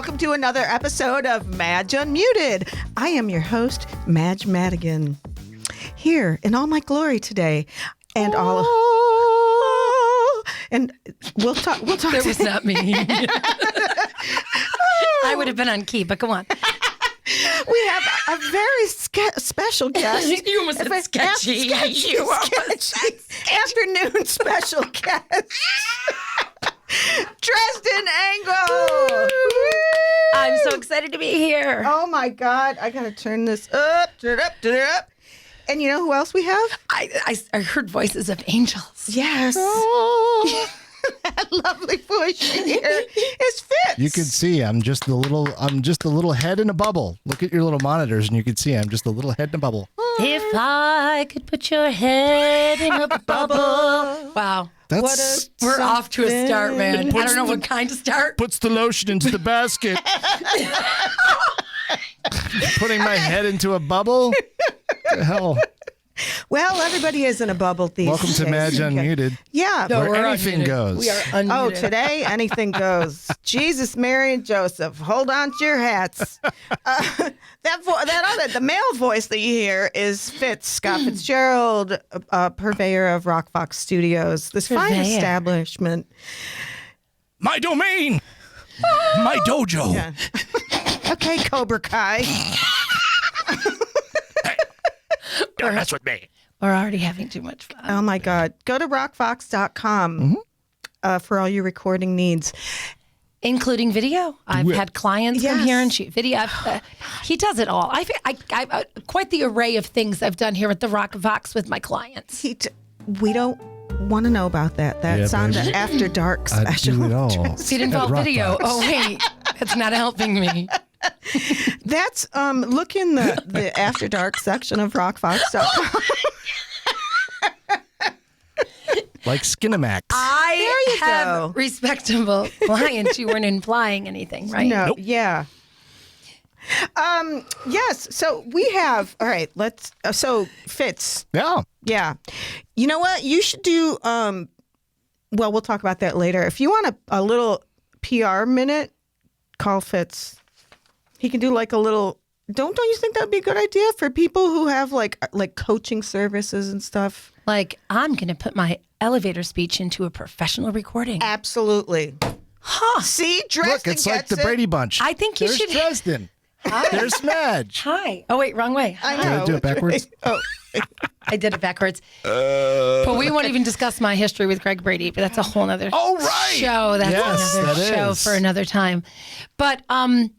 welcome to another episode of Madge Unmuted. I am your host, Madge Madigan, here in all my glory today, and and we'll talk. That was not me. I would have been on key, but go on. We have a very special guest. You almost said sketchy. Sketchy. Afternoon special guest. Dresden Engle. I'm so excited to be here. Oh my God. I got to turn this up. And you know who else we have? I heard voices of angels. Yes. Oh. That lovely voice here is Fitz. You can see I'm just a little head in a bubble. Look at your little monitors and you can see I'm just a little head in a bubble. If I could put your head in a bubble. Wow. We're off to a start, man. I don't know what kind of start. Puts the lotion into the basket. Putting my head into a bubble? What the hell? Well, everybody is in a bubble these Welcome days. to Madge Unmuted. Yeah. No, where anything unmuted. goes. We are unmuted. Oh, today anything goes. Jesus, Mary, and Joseph, hold on to your hats. The male voice that you hear is Fitz, Scott Fitzgerald, purveyor of Rock Fox Studios, this fine establishment. My domain! My dojo! Yeah. Okay, Cobra Kai. Don't mess with me. We're already having too much fun. Oh, my God. Go to rockfox.com for all your recording needs. Including video. I've had clients come here and shoot video. He does it all. I quite the array of things I've done here at the Rock Fox with my clients. We don't want to know about that. That's on the After Dark special. I do it all. It involved video. Oh, wait. That's not helping me. That's look in the After Dark section of rockfox.com. Like Skinamax. I have go. respectable clients. You weren't implying anything, right? No, Nope. yeah. Yes, so we have, all right, let's, so Fitz, Yeah. you know what, you should do, well, we'll talk about that later. If you want a little PR minute, call Fitz. He can do like a little, don't you think that'd be a good idea for people who have like coaching services and stuff? Like, I'm going to put my elevator speech into a professional recording. Absolutely. Huh. See, Dresden Look, it's like gets the Brady Bunch. I think you There's should. Dresden. There's Madge. Hi. Oh, wait, wrong way. I Did know. I do it backwards? Oh, I did it backwards. But we won't even discuss my history with Greg Brady, but that's a whole other show. That's another show for another time. But the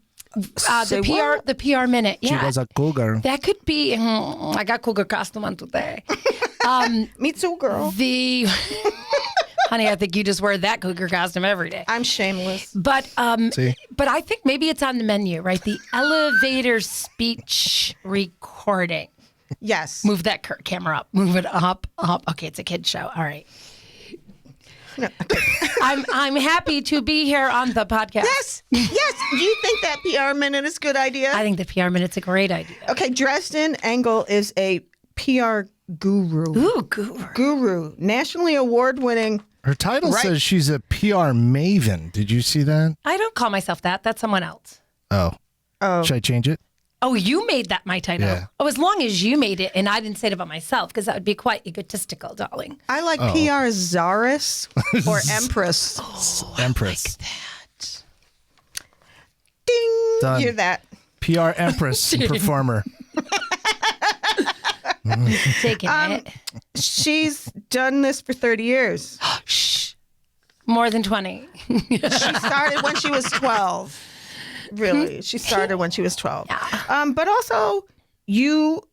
PR minute. Yeah. She was a cougar. That could be, I got cougar costume on today. me too, girl. Honey, I think you just wear that cougar costume every day. I'm shameless. But See? but I think maybe it's on the menu, right? The elevator speech recording. Yes. Move that camera up. Move it up. Okay, it's a kid's show. All right. No. I'm happy to be here on the podcast. Yes. Do you think that PR minute is a good idea? I think the PR minute's a great idea. Okay, Dresden Engle is a PR guru. Ooh, Guru. Nationally award-winning. Her title says she's a PR maven. Did you see that? I don't call myself that. That's someone else. Oh. Should I change it? Oh, you made that my title. Yeah. Oh, as long as you made it and I didn't say it about myself, because that would be quite egotistical, darling. I like PR Czarist or Empress. Empress. I like that. Ding. Done. You're that. PR Empress performer. Taking it. She's done this for 30 years. Shh. More than 20. She started when she was 12. Really. She started when she was 12. Yeah. But also, are you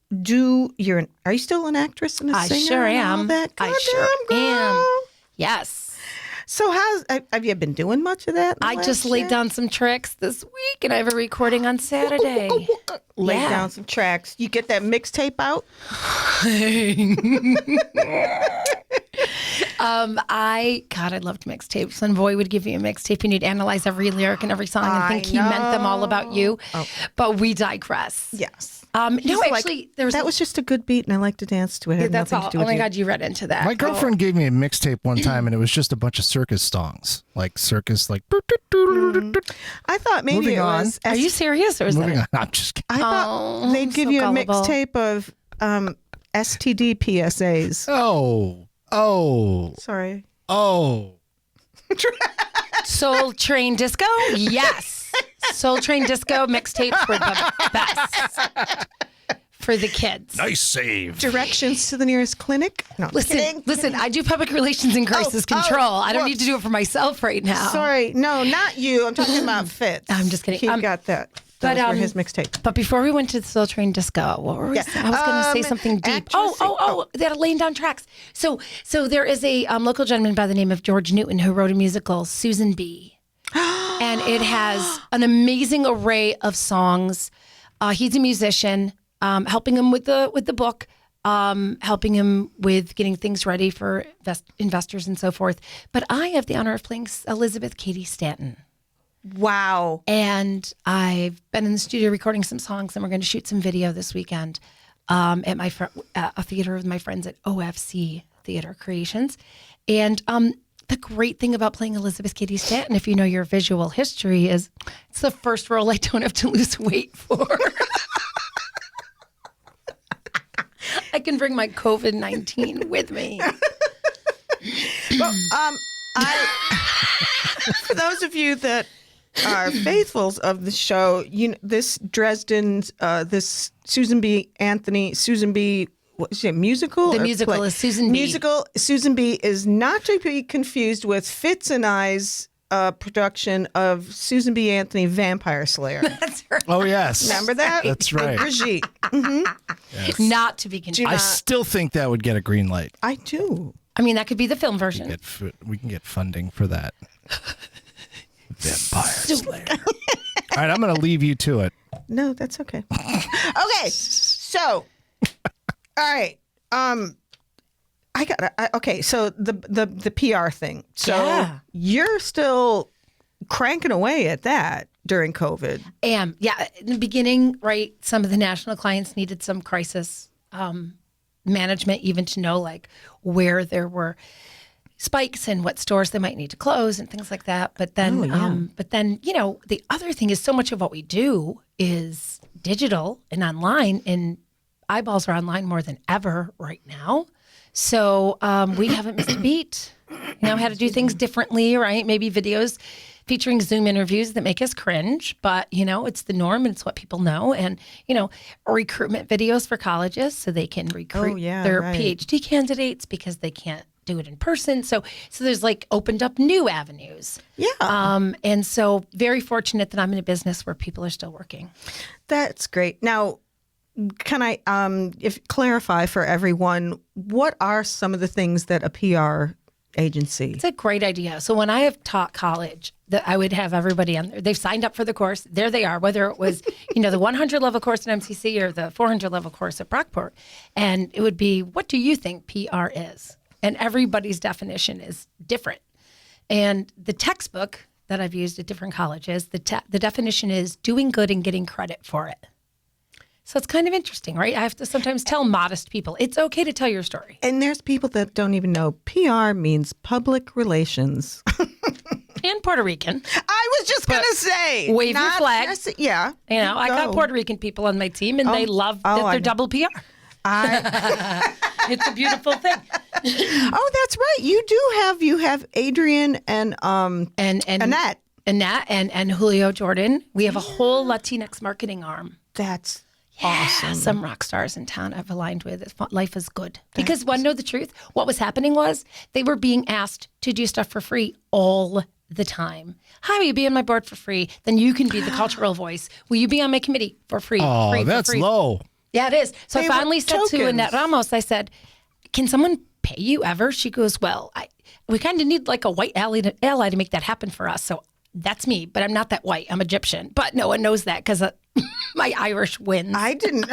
still an actress and a singer? I sure and all am. that? I sure Goddamn, girl. am. Yes. So have you been doing much of that? I just laid down some tracks this week and I have a recording on Saturday. Laid down some tracks. You get that mixtape out? I loved mixtapes. When Boy would give you a mixtape and you'd analyze every lyric and every song and think he meant them all about you. Oh. But we digress. Yes. No, actually, that was just a good beat, and I like to dance to it. Yeah, that's all. Oh my God, you read into that. My girlfriend gave me a mixtape one time, and it was just a bunch of circus songs, like circus, like. I thought maybe Moving it on. was. Are you serious, or is Moving that? on. I'm just kidding. I thought they'd give you a mixtape of STD PSAs. Oh. Sorry. Oh. Soul Train Disco? Yes. Soul Train Disco mixtapes were the best for the kids. Nice save. Directions to the nearest clinic? No, listen, I do public relations and crisis control. I don't need to do it for myself right now. Sorry. No, not you. I'm talking about Fitz. I'm just kidding. He got that. Those were his mixtape. But before we went to the Soul Train Disco, what were we saying? I was going to say something deep. They had laying down tracks. So there is a local gentleman by the name of George Newton who wrote a musical, Susan B. And it has an amazing array of songs. He's a musician, helping him with the book, helping him with getting things ready for investors and so forth. But I have the honor of playing Elizabeth Cady Stanton. Wow. And I've been in the studio recording some songs, and we're going to shoot some video this weekend at my a theater with my friends at OFC Theater Creations. And the great thing about playing Elizabeth Cady Stanton, if you know your visual history, is it's the first role I don't have to lose weight for. I can bring my COVID-19 with me. Well, for those of you that are faithfuls of the show, this Dresden's, this Susan B. What is it, musical? The musical is Susan B. Musical Susan B. is not to be confused with Fitz and I's production of Susan B. Anthony, Vampire Slayer. That's right. Oh, yes. Remember that? That's right. Brigitte. Mm-hmm. Yes. Not to be confused. I still think that would get a green light. I do. I mean, that could be the film version. We can get funding for that. Vampire Slayer. All right, I'm going to leave you to it. No, that's okay. Okay, so, all right. Okay, so the PR thing. So you're still cranking away at that during COVID. In the beginning, right, some of the national clients needed some crisis management, even to know like where there were spikes and what stores they might need to close and things like that. But then, the other thing is so much of what we do is digital and online, and eyeballs are online more than ever right now. So we haven't missed a beat. How to do things differently, right? Maybe videos featuring Zoom interviews that make us cringe, but it's the norm and it's what people know. And recruitment videos for colleges so they can recruit their PhD candidates because they can't do it in person. So there's like opened up new avenues. Yeah. And so very fortunate that I'm in a business where people are still working. That's great. Now, can I clarify for everyone, what are some of the things that a PR agency? It's a great idea. So when I have taught college, that I would have everybody on there. They've signed up for the course. There they are, whether it was, the 100 level course at MCC or the 400 level course at Brockport. And it would be, what do you think PR is? And everybody's definition is different. And the textbook that I've used at different colleges, the definition is doing good and getting credit for it. So it's kind of interesting, right? I have to sometimes tell modest people, it's okay to tell your story. And there's people that don't even know PR means public relations. And Puerto Rican. I was just going to say. Wave your flag. Yeah. I got Puerto Rican people on my team, and they love that they're double PR. It's a beautiful thing. Oh, that's right. You have Adrian and Annette. Annette and Julio Jordan. We have a whole Latinx marketing arm. That's awesome. Some rock stars in town I've aligned with. Life is good. Because want to know the truth? What was happening was they were being asked to do stuff for free all the time. Hi, will you be on my board for free? Then you can be the cultural voice. Will you be on my committee for free? Oh, free, that's free. low. Yeah, it is. So They I finally said tokens. to Annette Ramos, I said, can someone pay you ever? She goes, well, we kind of need like a white ally to make that happen for us. So that's me, but I'm not that white. I'm Egyptian. But no one knows that because my Irish wins. I didn't.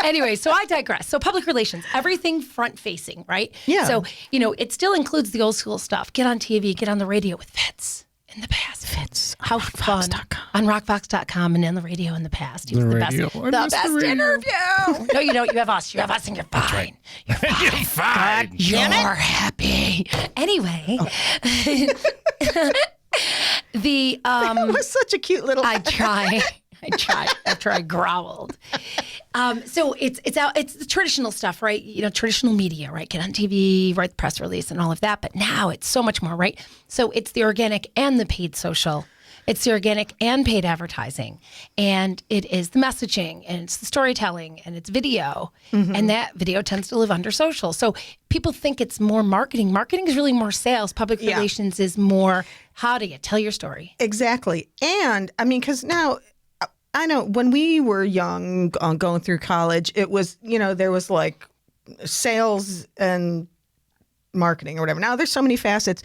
Anyway, so I digress. So public relations, everything front facing, right? Yeah. So, it still includes the old school stuff. Get on TV, get on the radio with Fitz in the past. Fitz. How fun. On rockfox.com and on the radio in the past. He was The the radio. best, I the miss the best radio. interview. No, you don't. You have us. You have us and you're fine. You're fine. You're fine. You're happy. Anyway, That was such a cute little. I tried after I growled. So it's the traditional stuff, right? Traditional media, right? Get on TV, write the press release and all of that. But now it's so much more, right? So it's the organic and the paid social. It's the organic and paid advertising. And it is the messaging and it's the storytelling and it's video. And that video tends to live under social. So people think it's more marketing. Marketing is really more sales. Public relations is more, how do you tell your story? Exactly. And I mean, because now I know when we were young, going through college, it was, there was like sales and marketing or whatever. Now there's so many facets.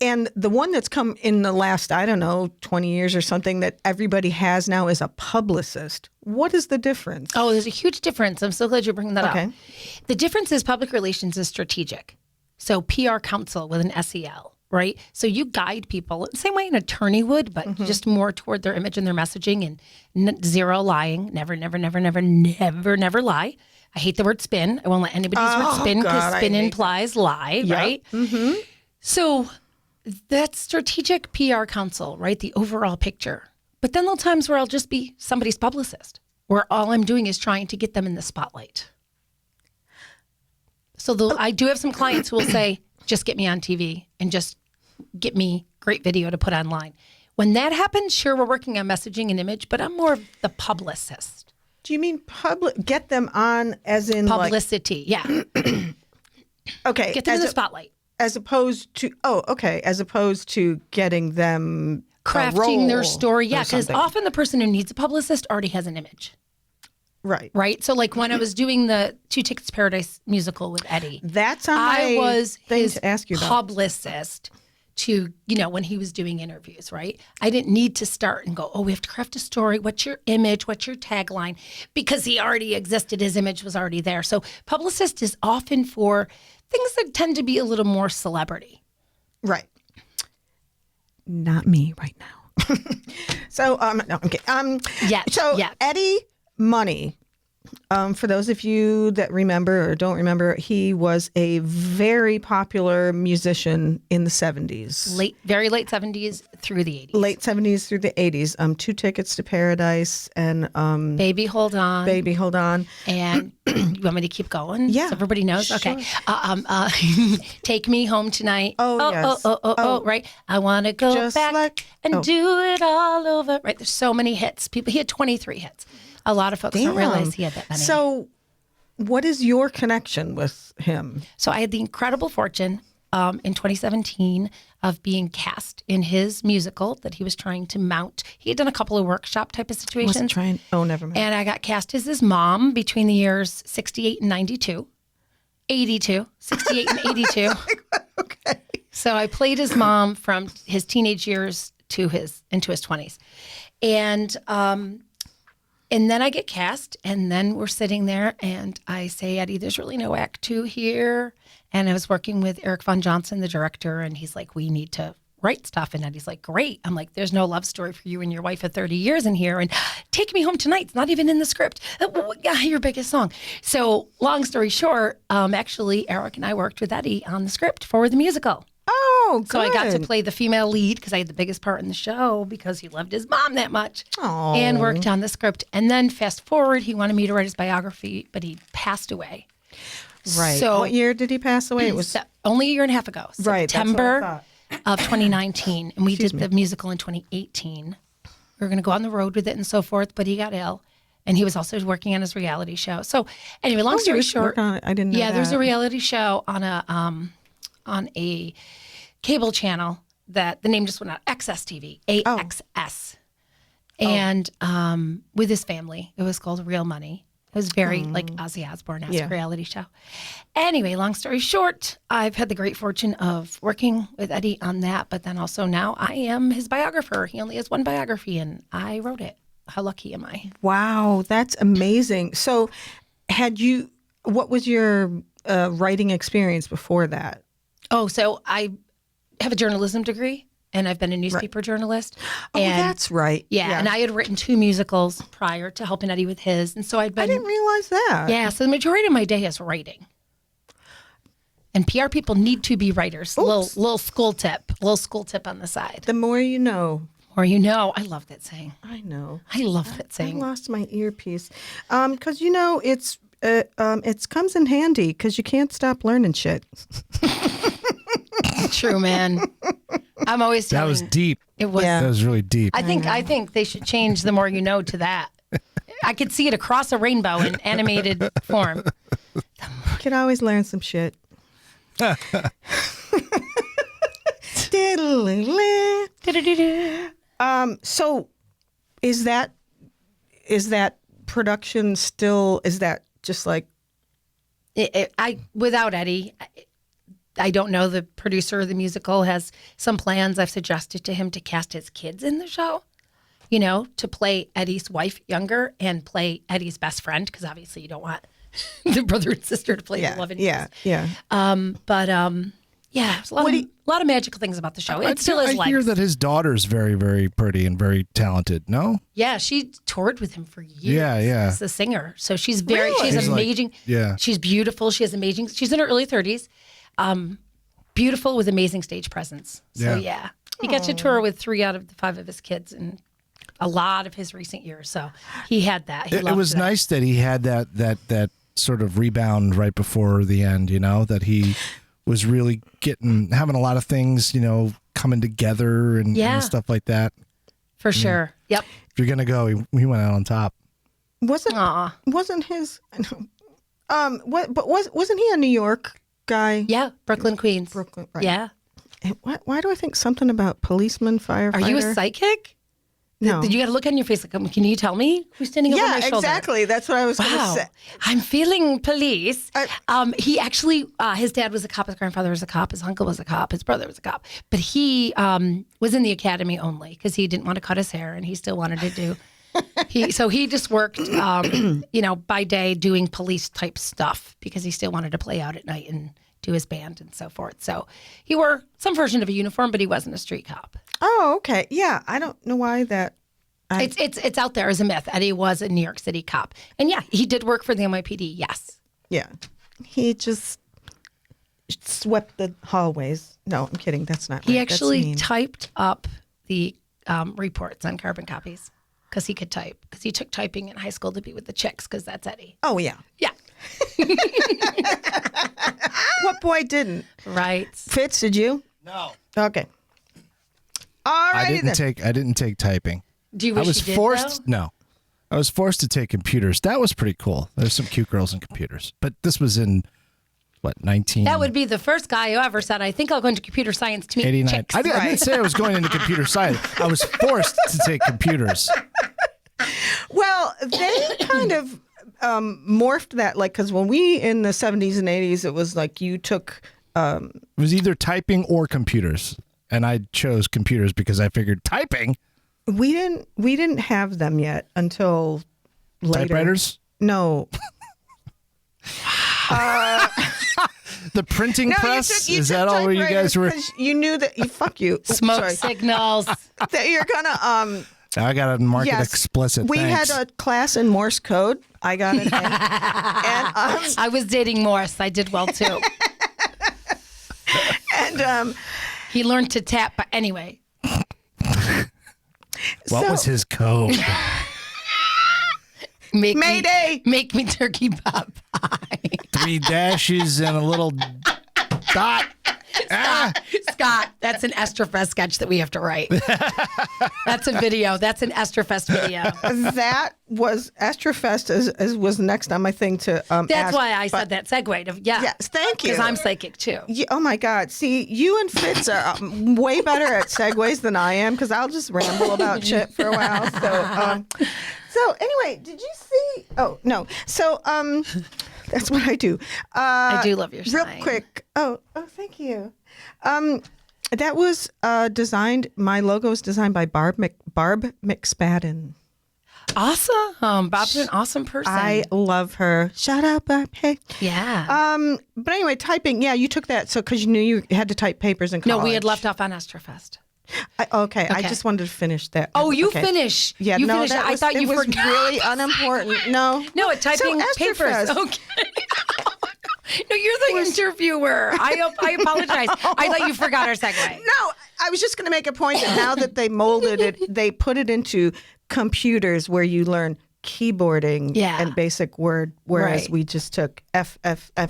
And the one that's come in the last, 20 years or something that everybody has now is a publicist. What is the difference? Oh, there's a huge difference. I'm so glad you're bringing that Okay. up. The difference is public relations is strategic. So PR counsel with an SEL, right? So you guide people the same way an attorney would, but just more toward their image and their messaging and zero lying. Never lie. I hate the word spin. I won't let anybody use the word spin because God, I spin hate implies lie, right? So that's strategic PR counsel, right? The overall picture. But then there'll times where I'll just be somebody's publicist, where all I'm doing is trying to get them in the spotlight. So I do have some clients who will say, just get me on TV and just get me great video to put online. When that happens, sure, we're working on messaging and image, but I'm more of the publicist. Do you mean get them on as in Publicity, yeah. Okay. Get them in the spotlight. As opposed to getting them Crafting their role story. Yeah, or because something. often the person who needs a publicist already has an image. Right. Right. So like when I was doing the Two Tickets to Paradise musical with Eddie, That's on I my was thing his to ask you about. publicist to, when he was doing interviews, right? I didn't need to start and go, we have to craft a story. What's your image? What's your tagline? Because he already existed. His image was already there. So publicist is often for things that tend to be a little more celebrity. Right. Not me right now. So, no, I'm kidding. Yeah. Eddie Money, for those of you that remember or don't remember, he was a very popular musician in the 70s. Very late 70s through the 80s. Late 70s through the 80s. Two Tickets to Paradise and Baby Hold On. Baby Hold On. And you want me to keep going? Yeah. So everybody knows? Sure. Okay. Take Me Home Tonight. Oh, yes. Right. I want to go Just back and do it all over. Right. There's so many hits. He had 23 hits. A lot of folks don't realize he had that many. So what is your connection with him? So I had the incredible fortune in 2017 of being cast in his musical that he was trying to mount. He had done a couple of workshop type of situations. Wasn't trying. Oh, never mind. And I got cast as his mom between the years 68 and 92. 68 and 82. Okay. So I played his mom from his teenage years into his 20s. And then I get cast, and then we're sitting there, and I say, Eddie, there's really no act 2 here. And I was working with Eric Von Johnson, the director, and he's like, we need to write stuff. And Eddie's like, great. I'm like, there's no love story for you and your wife of 30 years in here. And Take Me Home Tonight, it's not even in the script. Your biggest song. So long story short, actually, Eric and I worked with Eddie on the script for the musical. Oh, good. So I got to play the female lead because I had the biggest part in the show because he loved his mom that much. Aw. And worked on the script. And then fast forward, he wanted me to write his biography, but he passed away. Right. So what year did he pass away? It was only a year and a half ago. Right, that's what I September thought. of 2019. And we did the musical in 2018. We were going to go on the road with it and so forth, but he got ill. And he was also working on his reality show. So anyway, long story short. On it. I didn't know Yeah, that. there's a reality show on a cable channel that the name just went out, XS TV, AXS. And with his family, it was called Real Money. It was very like Ozzy Osbourne-esque reality show. Anyway, long story short, I've had the great fortune of working with Eddie on that, but then also now I am his biographer. He only has one biography and I wrote it. How lucky am I? Wow, that's amazing. So what was your writing experience before that? Oh, so I have a journalism degree, and I've been a newspaper journalist. Oh, and that's right. Yeah, and I had written 2 musicals prior to helping Eddie with his, and so I'd been. I didn't realize that. Yeah, so the majority of my day is writing. And PR people need to be writers. Little school tip on the side. The more you know. Or you know, I love that saying. I know. I love that saying. I lost my earpiece. Because it comes in handy because you can't stop learning shit. True, man. I'm always telling. That was deep. It was. That was really deep. I think they should change the more you know to that. I could see it across a rainbow in animated form. You can always learn some shit. So is that production still, is that just like without Eddie, I don't know. The producer of the musical has some plans. I've suggested to him to cast his kids in the show, to play Eddie's wife younger and play Eddie's best friend, because obviously you don't want the brother and sister to play the love interest. Yeah. There's a lot of magical things about the show. It still is I hear that his daughter's very, very pretty and very talented. No? Yeah, she toured with him for years. Yeah. As a singer. So she's She's amazing. She's beautiful. She's in her early 30s. Beautiful with amazing stage presence. So yeah. He got to tour with 3 out of the 5 of his kids in a lot of his recent years. So he had that. It was nice that he had that sort of rebound right before the end, that he was really having a lot of things, coming together and stuff like that. For sure. Yep. If you're gonna go, he went out on top. Wasn't his wasn't he a New York guy? Yeah, Brooklyn, Queens. Brooklyn, right. Yeah. Why do I think something about policeman, firefighter? Are you a psychic? No. You got to look on your face like, can you tell me who's standing over my shoulder? Yeah, exactly. That's what I was going to say. I'm feeling police. He actually, his dad was a cop, his grandfather was a cop, his uncle was a cop, his brother was a cop. But he was in the academy only because he didn't want to cut his hair and he still wanted to do. So he just worked, by day doing police type stuff because he still wanted to play out at night and do his band and so forth. So he wore some version of a uniform, but he wasn't a street cop. Oh, okay. Yeah, I don't know why that. It's out there as a myth. Eddie was a New York City cop, and yeah, he did work for the NYPD. Yes. Yeah, he just swept the hallways. No, I'm kidding. That's not. He right. actually typed up the reports on carbon copies because he could type. Because he took typing in high school to be with the chicks. Because that's Eddie. Oh yeah. Yeah. What boy didn't? Right. Fitz, did you? No. Okay. All right. I didn't take typing. Do you wish I was you did, forced. though? No, I was forced to take computers. That was pretty cool. There's some cute girls in computers, but this was in 19. That would be the first guy who ever said, "I think I'll go into computer science to meet 89. chicks." I didn't say I was going into computer science. I was forced to take computers. Well, they kind of morphed that, because when we in the 70s and 80s, it was like you took. It was either typing or computers, and I chose computers because I figured typing. We didn't have them yet until later. Typewriters? No. The printing press? Is that all where you guys were? You knew that. Fuck you. Smoke signals. That you're gonna I got to mark it explicit. We Thanks. had a class in Morse code. I got it. And I was dating Morse. I did well too. And he learned to tap. But anyway. What was his code? Mayday! Make me turkey pot pie. 3 dashes and a little dot. Scott, that's an Estrafest sketch that we have to write. That's a video. That's an Estrafest video. That was Estrafest was next on my thing to That's ask, why I said that segue. Yes, thank you. Because I'm psychic too. Oh my God. See, you and Fitz are way better at segues than I am because I'll just ramble about shit for a while. So anyway, did you see? Oh, no. So that's what I do. I do love your real sign. quick. Oh, thank you. That was designed. My logo was designed by Barb McSpadden. Awesome. Bob's an awesome person. I love her. Shout out, Bob. Hey. Yeah. But anyway, typing. Yeah, you took that because you knew you had to type papers in college. No, we had left off on Estrofest. Okay, I just wanted to finish that. Oh, you Okay. finish. Yeah, you no, finished. that I was, thought you it was forgot. really unimportant. No, No, typing papers. Estrofest. Okay. No, you're the interviewer. I apologize. I thought you forgot our segue. No, I was just going to make a point that now that they molded it, they put it into computers where you learn keyboarding and basic word, whereas we just took F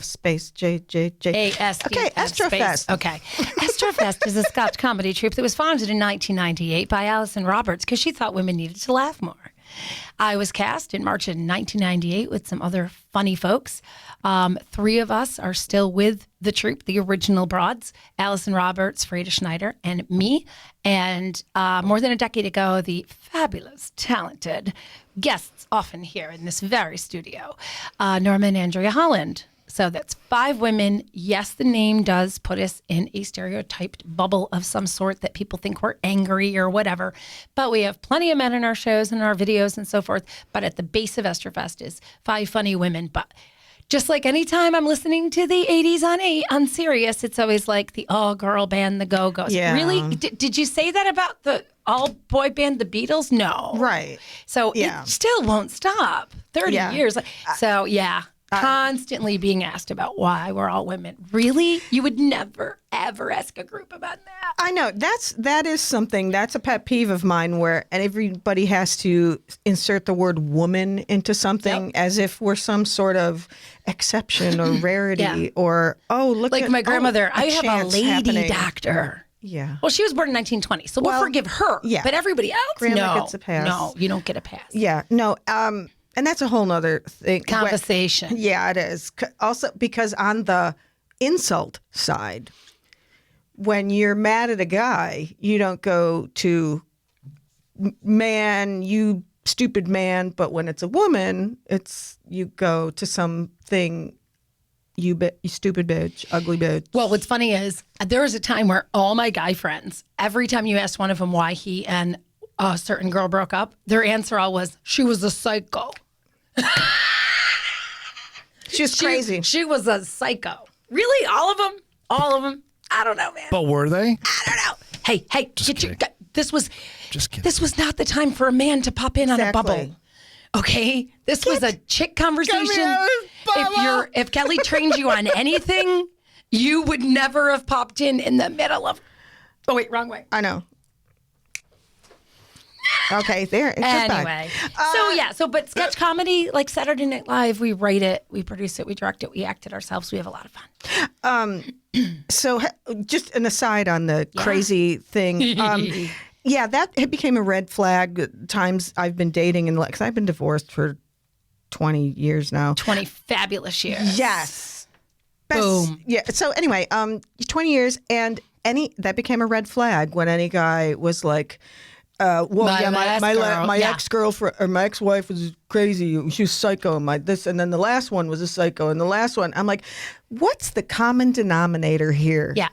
space J. A-S-T-F Okay, Estrofest. space. Okay. Estrofest is a Scotch comedy troupe that was founded in 1998 by Alison Roberts because she thought women needed to laugh more. I was cast in March of 1998 with some other funny folks. 3 of us are still with the troupe, the original broads, Alison Roberts, Freda Schneider, and me. And more than a decade ago, the fabulous, talented guests often here in this very studio, Norma and Andrea Holland. So that's 5 women. Yes, the name does put us in a stereotyped bubble of some sort that people think we're angry or whatever. But we have plenty of men in our shows and our videos and so forth. But at the base of Estrofest is 5 funny women. But just like anytime I'm listening to the 80s on Sirius, it's always like the all-girl band, the Go-Go's. Yeah. Really? Did you say that about the all-boy band, the Beatles? No. Right. So it still won't stop. 30 years. So, yeah. Constantly being asked about why we're all women. Really? You would never, ever ask a group about that. I know that is something that's a pet peeve of mine where everybody has to insert the word woman into something as if we're some sort of exception or rarity or look like at my grandmother. I have a lady happening. doctor. Yeah. Well, she was born in 1920, so we'll forgive her. Yeah. But everybody else, Grandma gets a pass. No, you don't get a pass. Yeah. No. And that's a whole nother thing. Conversation. Yeah, it is. Also, because on the insult side, when you're mad at a guy, you don't go to man, you stupid man. But when it's a woman, you go to something, you stupid bitch, ugly bitch. Well, what's funny is there was a time where all my guy friends, every time you asked one of them why he and a certain girl broke up, their answer all was, she was a psycho. She was crazy. She was a psycho. Really? All of them? All of them? I don't know, man. But were they? I don't know. Hey, this was Just kidding. This was not the time for a man to pop in on a bubble. Okay? This was a chick conversation. If Kelly trained you on anything, you would never have popped in the middle of. Oh wait, wrong way. I know. Okay, there. Anyway, but sketch comedy, like Saturday Night Live, we write it, we produce it, we direct it, we act it ourselves. We have a lot of fun. So just an aside on the crazy thing. That it became a red flag times I've been dating and because I've been divorced for 20 years now. 20 fabulous years. Yes. Boom. Yeah. So anyway, 20 years and that became a red flag when any guy was like, my ex-girlfriend or my ex-wife was crazy. She was psycho. And then the last one was a psycho. And the last one, I'm like, what's the common denominator here? Yeah.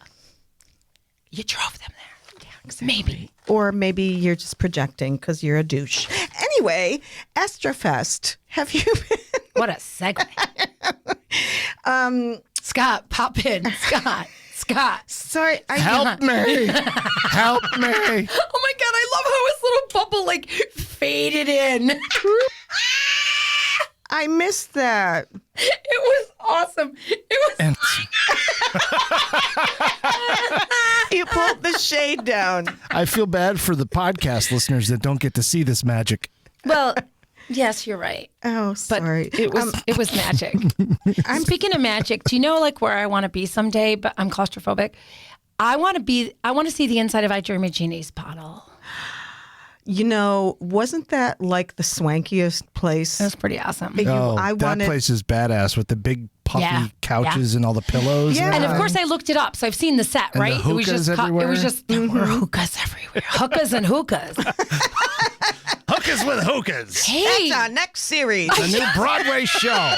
You drove them there. Yeah, exactly. Maybe. Or maybe you're just projecting because you're a douche. Anyway, Estrofest, have you been? What a segue. Scott, pop in. Scott. Sorry. Help me. Help me. Oh my God, I love how his little bubble faded in. I missed that. It was awesome. It was. You pulled the shade down. I feel bad for the podcast listeners that don't get to see this magic. Well, yes, you're right. Oh, But sorry. it was magic. Speaking of magic, do you know where I want to be someday? But I'm claustrophobic. I want to see the inside of I Dream of Jeannie's bottle. Wasn't that like the swankiest place? That was pretty awesome. That place is badass with the big puffy couches and all the pillows. Yeah. And of course, I looked it up, so I've seen the set. And right? the hookahs everywhere. There were hookahs everywhere. Hookahs and hookahs. Hookahs with hookahs. Hey, That's our next series. The new Broadway show.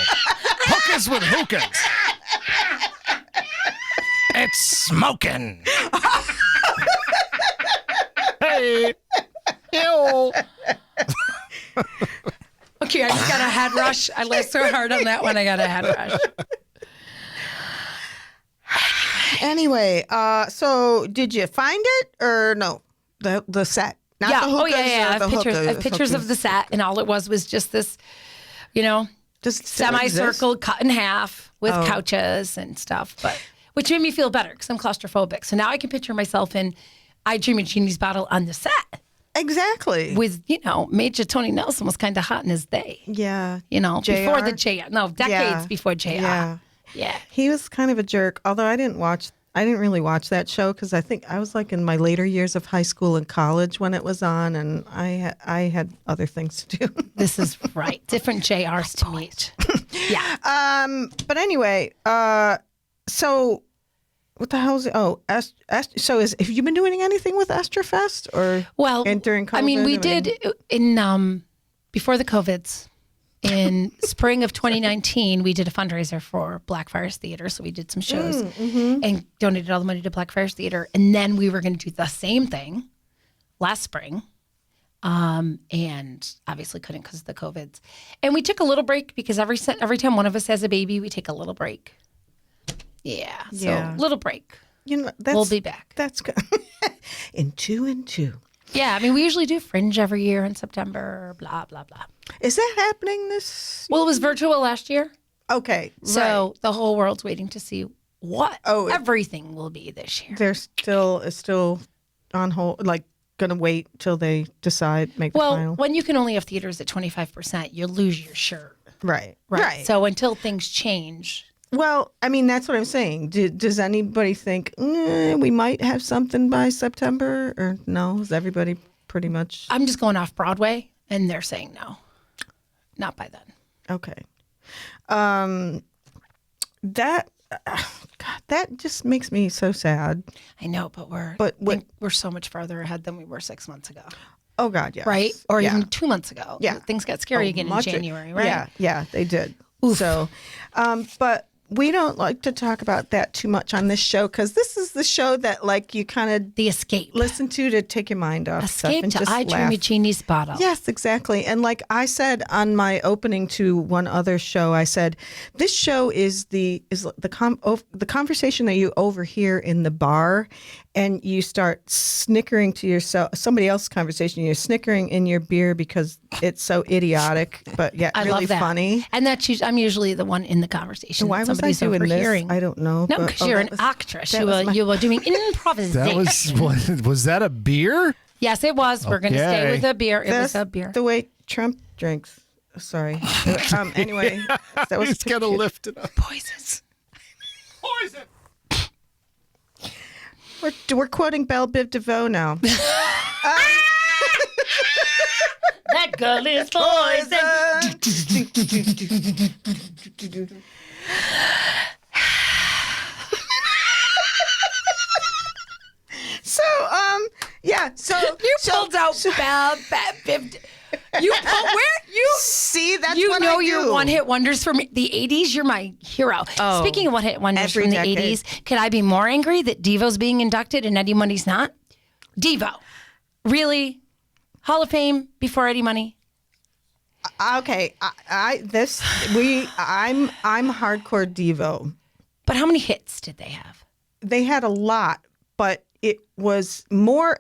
Hookahs with hookahs. It's smoking. Hey. Ew. head rush. I laughed so hard on that one. I got a head rush. Anyway, so did you find it or no? The set. Not Yeah. the hookahs Yeah. or I have the pictures. I have hookahs. pictures of the set, and all it was just this, Just semicircle cut in half with couches and stuff, which made me feel better because I'm claustrophobic. So now I can picture myself in I Dream a Genie's Bottle on the set Exactly. with, Major Tony Nelson was kind of hot in his day. Yeah. Before the JR. No, decades before JR. Yeah. Yeah. He was kind of a jerk, although I didn't really watch that show because I think I was like in my later years of high school and college when it was on, and I had other things to do. This is right. Different JRs to meet. Yeah. But anyway, so what the hell is it? Oh, so have you been doing anything with Astrofest or during COVID? I mean, we did in before the COVIDs. In spring of 2019, we did a fundraiser for Blackfriars Theater. So we did some shows and donated all the money to Blackfriars Theater. And then we were going to do the same thing last spring. And obviously couldn't because of the COVIDs. And we took a little break because every time one of us has a baby, we take a little break. Yeah. So little break. We'll be back. That's good. in two. Yeah, I mean, we usually do Fringe every year in September, blah, blah, blah. Is that happening this? Well, it was virtual last year. Okay, so the whole world's waiting to see what everything will be this year. They're still on hold, like going to wait till they decide, make the final. Well, when you can only have theaters at 25%, you lose your shirt. Right. So until things change. Well, I mean, that's what I'm saying. Does anybody think we might have something by September? Or no? Is everybody pretty much... I'm just going off Broadway, and they're saying no. Not by then. Okay. That just makes me so sad. I know, but we're so much farther ahead than we were 6 months ago. Oh, God, yes. Right? Or even 2 months ago. Yeah. Things got scary again in January, right? Yeah, they did. Oof. So, but we don't like to talk about that too much on this show because this is the show that, like, you kind of the escape listen to take your mind off escape stuff and to just I Dream a Genie's Bottle. Yes, exactly. And like I said on my opening to one other show, I said this show is the conversation that you overhear in the bar, and you start snickering to yourself, somebody else's conversation. You're snickering in your beer because it's so idiotic, but yet I really love that. funny. And I'm usually the one in the conversation. Why was I somebody's doing overhearing. this? I don't know. No, because you're an actress. You were doing improvisation. Was that a beer? Yes, it was. We're going to stay with a beer. It was a beer. The way Trump drinks. Sorry. Anyway, that was He's gonna lift it up. Poisons. Poison. We're quoting Belle Biv DeVoe now. That girl is poison. So you pulled out Belle Biv. You pulled where you see that's you what know I do. your one-hit wonders from the 80s. You're my hero. Oh, Speaking of one-hit wonders every from the decade. 80s, could I be more angry that Devo's being inducted and Eddie Money's not? Devo, really? Hall of Fame before Eddie Money? Okay, I'm hardcore Devo. But how many hits did they have? They had a lot, but it was more.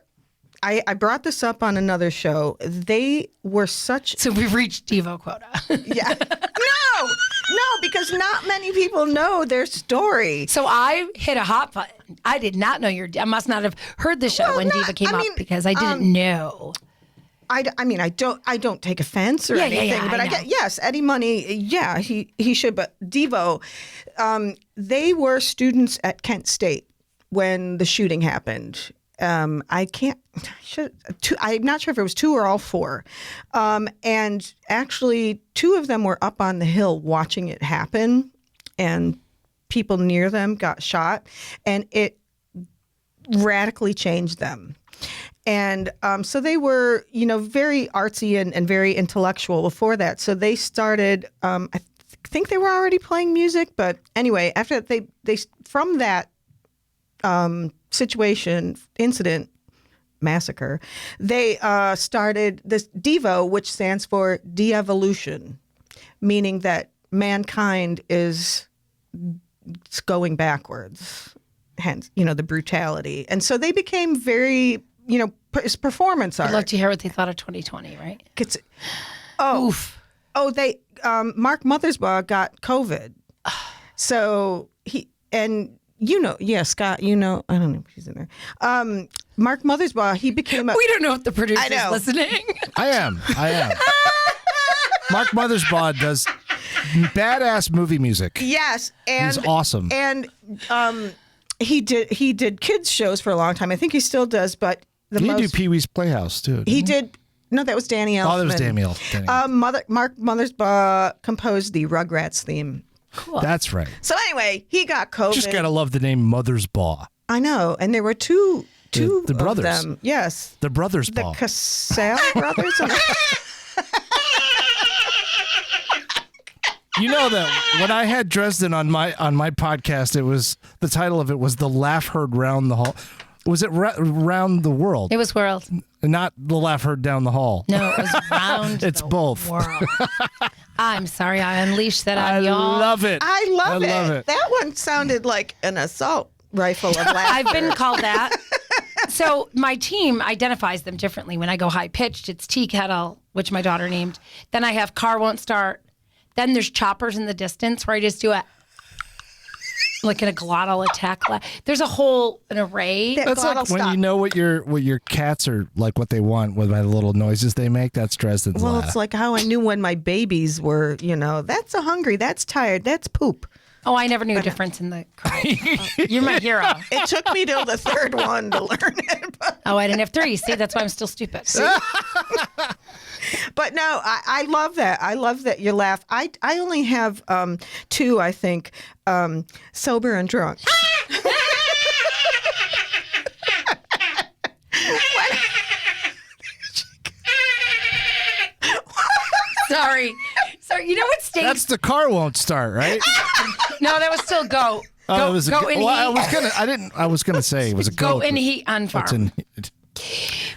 I brought this up on another show. They were such. So we've reached Devo quota. Yeah. No, because not many people know their story. So I hit a hot button. I did not know I must not have heard the show when Diva came up because I didn't know. I mean, I don't take offense or anything, but I get, yes, Eddie Money, yeah, he should, but Devo, they were students at Kent State when the shooting happened. I'm not sure if it was two or all four. And actually, two of them were up on the hill watching it happen, and people near them got shot, and it radically changed them. And so they were, very artsy and very intellectual before that. So they started, I think they were already playing music, but anyway, after that, they from that incident, massacre, they started this Devo, which stands for de-evolution. meaning that mankind is going backwards, hence, the brutality. And so they became very, performance art. I'd love to hear what they thought of 2020, right? Oof. They, Mark Mothersbaugh got COVID. So Scott, I don't know if he's in there. Mark Mothersbaugh, he became we don't know if the producer's I know. listening. I am. Mark Mothersbaugh does badass movie music. Yes, and he's awesome. And he did kids shows for a long time. I think he still does, but He did do Pee-wee's Playhouse too. He did. No, that was Danny Elfman. Oh, that was Danny Elfman. Mark Mothersbaugh composed the Rugrats theme. Cool. That's right. So anyway, he got COVID. Just gotta love the name Mothersbaugh. I know, and there were two the brothers. of them. Yes, The brothers the Baugh. Cassell brothers. You know that when I had Dresden on my podcast, the title of it was "The Laugh Heard Round the Hall." Was it round the world? It was world. Not the laugh heard down the hall. No, it was round. It's the both. World. I'm sorry, I unleashed that I on y'all. love it. I love it. it. That one sounded like an assault rifle of laughter. I've been called that. So my team identifies them differently. When I go high pitched, it's tea kettle, which my daughter named. Then I have car won't start. Then there's choppers in the distance where I just do a like in a glottal attack. There's an array. That's like when you know what your cats are like, what they want with the little noises they make. That's Dresden's Well, laugh. it's like how I knew when my babies were, that's a hungry, that's tired, that's poop. Oh, I never knew a difference in the cries. You're my hero. It took me till the third one to learn it. Oh, I didn't have 3. See, that's why I'm still stupid. But no, I love that. I love that you laugh. I only have 2, I think, sober and drunk. Sorry. You know what stinks? That's the car won't start, right? No, that was still goat. Oh, it was goat in heat. I was gonna say it was a goat. Goat in heat on farm. What's in-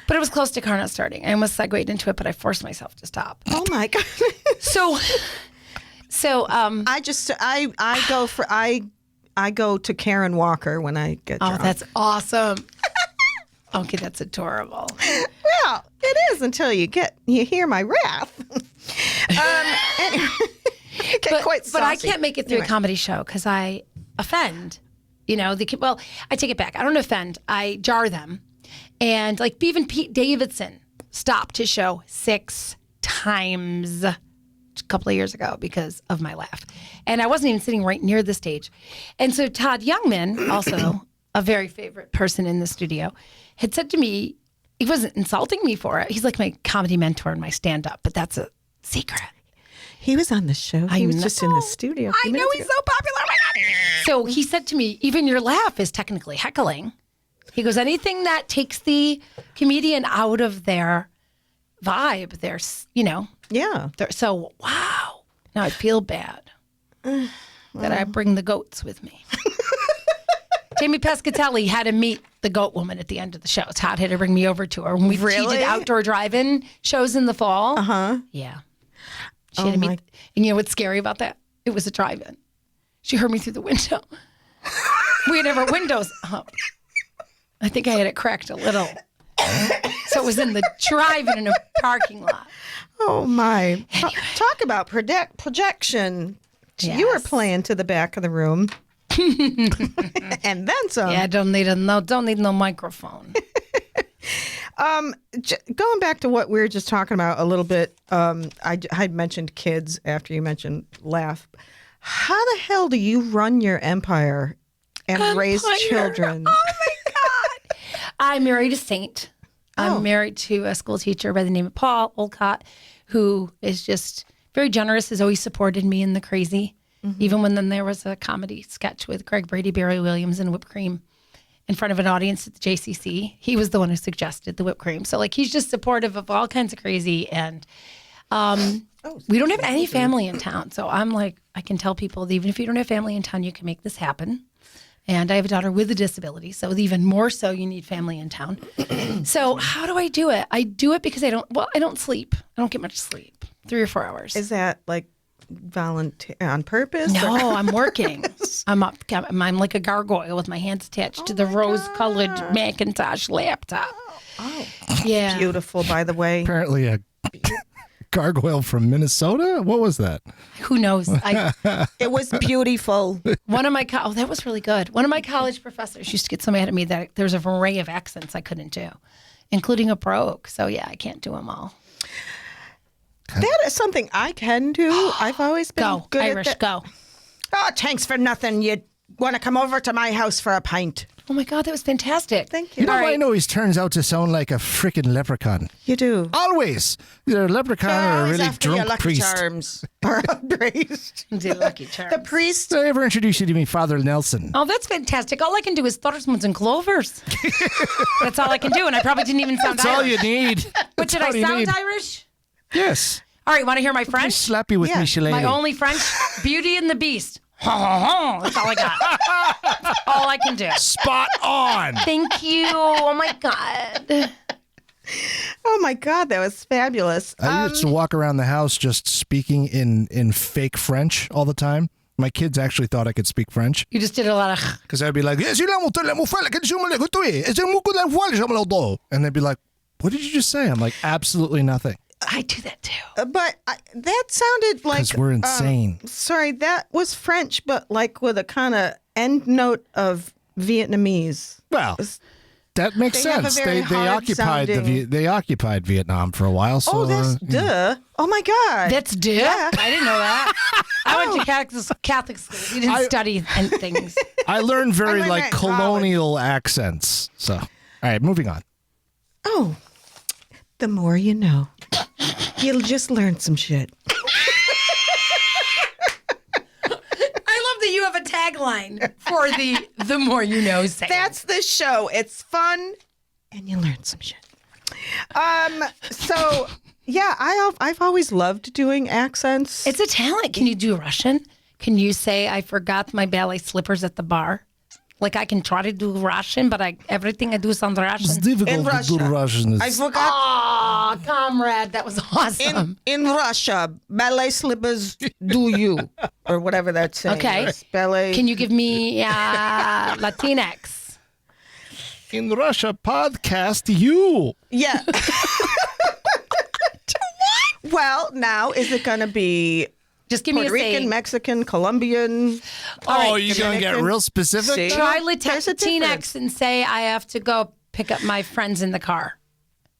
But it was close to car not starting. I almost segued into it, but I forced myself to stop. Oh my God. So I go to Karen Walker when I get drunk. oh, that's awesome. Okay, that's adorable. Well, it is until you hear my wrath. Anyway, But I can't make it through a comedy show because I offend. I take it back. I don't offend. I jar them. And like even Pete Davidson stopped his show 6 times a couple of years ago because of my laugh. And I wasn't even sitting right near the stage. And so Todd Youngman, also a very favorite person in the studio, had said to me, he wasn't insulting me for it. He's like my comedy mentor and my stand-up, but that's a secret. He was on the show. He was just in the studio. I know he's so popular. Oh my God. So he said to me, even your laugh is technically heckling. He goes, anything that takes the comedian out of their vibe, Yeah. So, wow. Now I feel bad that I bring the goats with me. Jamie Pescatelli had to meet the goat woman at the end of the show. Todd had to bring me over to her. When she did outdoor drive-in shows in the fall. Uh-huh. Yeah. She had to meet. And you know what's scary about that? It was a drive-in. She heard me through the window. We had our windows up. I think I had it cracked a little. So it was in the drive-in in a parking lot. Oh, my. Anyway. Talk about projection. Yes. You were playing to the back of the room. And then some. Yeah, don't need no microphone. Going back to what we were just talking about a little bit, I mentioned kids after you mentioned laugh. How the hell do you run your empire and raise children? Oh my God! I married a saint. I'm married to a school teacher by the name of Paul Olcott, who is just very generous, has always supported me in the crazy. Mm-hmm. Even when then there was a comedy sketch with Greg Brady, Barry Williams, and whipped cream in front of an audience at the JCC. He was the one who suggested the whipped cream. So like he's just supportive of all kinds of crazy. And we don't have any family in town. So I'm like, I can tell people that even if you don't have family in town, you can make this happen. And I have a daughter with a disability. So even more so, you need family in town. So how do I do it? I do it because I don't sleep. I don't get much sleep, 3 or 4 hours. Is that like volunteer on purpose? No, I'm working. I'm up. I'm like a gargoyle with my hands attached to the rose-colored Macintosh laptop. Oh, Yeah. beautiful, by the way. Apparently a gargoyle from Minnesota? What was that? Who knows? It was beautiful. One of my that was really good. One of my college professors used to get so mad at me that there's an array of accents I couldn't do, including a brogue. So yeah, I can't do them all. That is something I can do. I've always been good Irish, at that. go. Oh, thanks for nothing. You want to come over to my house for a pint? Oh my God, that was fantastic. Thank you. You know, All right. I know he turns out to sound like a freaking leprechaun. You do. Always. Either a leprechaun or a Always really after your drunk Lucky priest. Charms. Or a priest. The Lucky Charms. The priest. Did I ever introduce you to me, Father Nelson? Oh, that's fantastic. All I can do is Thursmans and Clovers. That's all I can do, and I probably didn't even sound That's all Irish. you need. But That's did I all you sound need. Irish? Yes. All right, want to hear my I French? slap you with Yeah. me, Shillelagh. My only French, Beauty and the Beast. That's all I got. That's all I can do. Spot on. Thank you. Oh my God. Oh my God, that was fabulous. I used to walk around the house just speaking in fake French all the time. My kids actually thought I could speak French You just did a lot of. because I'd be like, and they'd be like, what did you just say? I'm like, absolutely nothing. I do that too. But that sounded like... Because we're insane. Sorry, that was French, but like with a kind of end note of Vietnamese. Well, that makes They have a sense. very They occupied hard-sounding- they occupied Vietnam for a while. So Oh, that's duh. Oh my God. That's dip? Yeah. I didn't know that. I went to Catholic school. We didn't study and things. I learned very learned like that in college. colonial accents. So, all right, moving on. Oh, the more you know. You'll just learn some shit. I love that you have a tagline for the more you know saying. That's the show. It's fun, and you learn some shit. So yeah, I've always loved doing accents. It's a talent. Can you do Russian? Can you say, I forgot my ballet slippers at the bar? Like I can try to do Russian, but everything I do sounds Russian. It's difficult In to do Russia. Russian. I forgot. Oh, comrade, that was awesome. In Russia, ballet slippers do you, or whatever that's saying. Okay. is. Ballet. Can you give me Latinx? In Russia, podcast you. Yeah. Well, now is it going to be Just give me Puerto a Rican, saying. Mexican, Colombian? Oh, you're going to get Dominican. real specific? See? Try There's a Latinx difference. and say I have to go pick up my friends in the car.